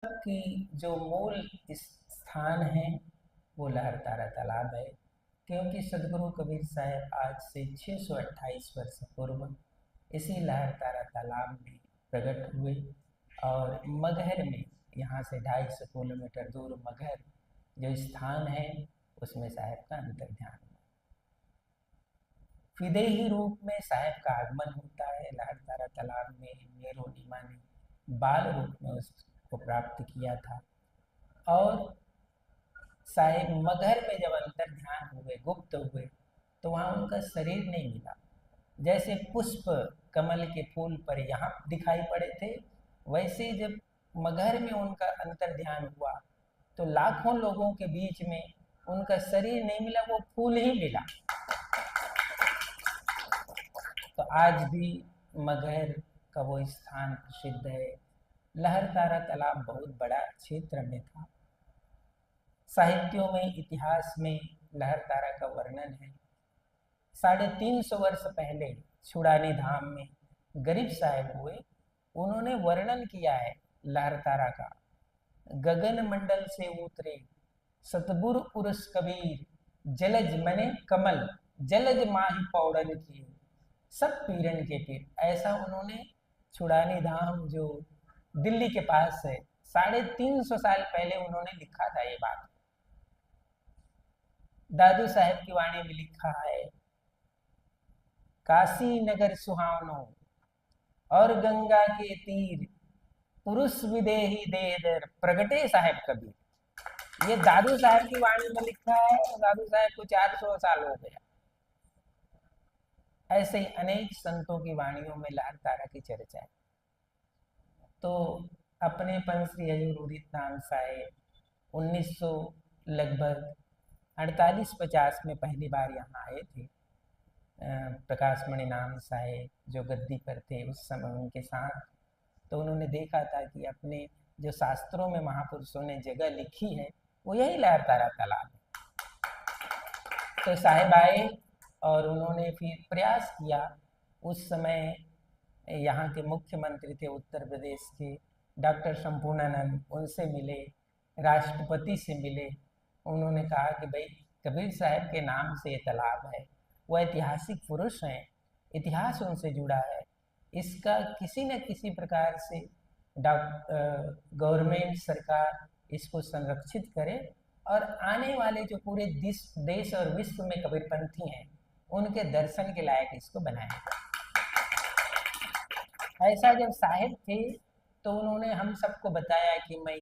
की जो मूल स्थान है वो लहरतारा तालाब है, क्योंकि सदगुरु कबीर साहब आज से 628 वर्ष पूर्व इसी लहरतारा तालाब में प्रकट हुए और मगहर में, यहाँ से 250 किलोमीटर दूर मगहर जो स्थान है उसमें साहब का अंतर्ध्यान हुआ। विदेही रूप में साहब का आगमन होता है लहरतारा तालाब में। मेरोनीमा ने बाल रूप में उसको प्राप्त किया था और साहेब मगहर में जब अंतर ध्यान हुए, गुप्त हुए, तो वहाँ उनका शरीर नहीं मिला। जैसे पुष्प कमल के फूल पर यहाँ दिखाई पड़े थे, वैसे जब मगहर में उनका अंतर ध्यान हुआ तो लाखों लोगों के बीच में उनका शरीर नहीं मिला, वो फूल ही मिला। तो आज भी मगहर का वो स्थान प्रसिद्ध है। लहरतारा तालाब बहुत बड़ा क्षेत्र में था। साहित्यों में, इतिहास में लहरतारा का वर्णन है। 350 वर्ष पहले छुड़ानी धाम में गरीब साहब हुए, उन्होंने वर्णन किया है लहरतारा का। गगन मंडल से उतरे सतबुर पुरुष कबीर, जलज मने कमल, जलज माही पौड़न की, सब पीरन के पीर। ऐसा उन्होंने छुड़ानी धाम जो दिल्ली के पास है, 350 साल पहले उन्होंने लिखा था ये बात। दादू साहब की वाणी में लिखा है, काशी नगर सुहावनो और गंगा के तीर, पुरुष विदेही देदर प्रगटे साहब कबीर। ये दादू साहब की वाणी में लिखा है। दादू साहब को 400 साल हो गया। ऐसे ही अनेक संतों की वाणियों में लहरतारा की चर्चा है। तो अपने पंश्री हजूर उदित नाम साहेब 1900 लगभग 48-50 में पहली बार यहाँ आए थे। प्रकाशमणि नाम साहेब जो गद्दी पर थे उस समय उनके साथ, तो उन्होंने देखा था कि अपने जो शास्त्रों में महापुरुषों ने जगह लिखी है वो यही लहरतारा तालाब है। तो साहेब आए और उन्होंने फिर प्रयास किया। उस समय यहाँ के मुख्यमंत्री थे उत्तर प्रदेश के डॉक्टर संपूर्णानंद, उनसे मिले, राष्ट्रपति से मिले। उन्होंने कहा कि भाई कबीर साहब के नाम से ये तालाब है, वो ऐतिहासिक पुरुष हैं, इतिहास उनसे जुड़ा है, इसका किसी न किसी प्रकार से गवर्नमेंट सरकार इसको संरक्षित करे और आने वाले जो पूरे देश और विश्व में कबीरपंथी हैं उनके दर्शन के लायक इसको बनाया। ऐसा जब साहिब थे तो उन्होंने हम सबको बताया कि मैं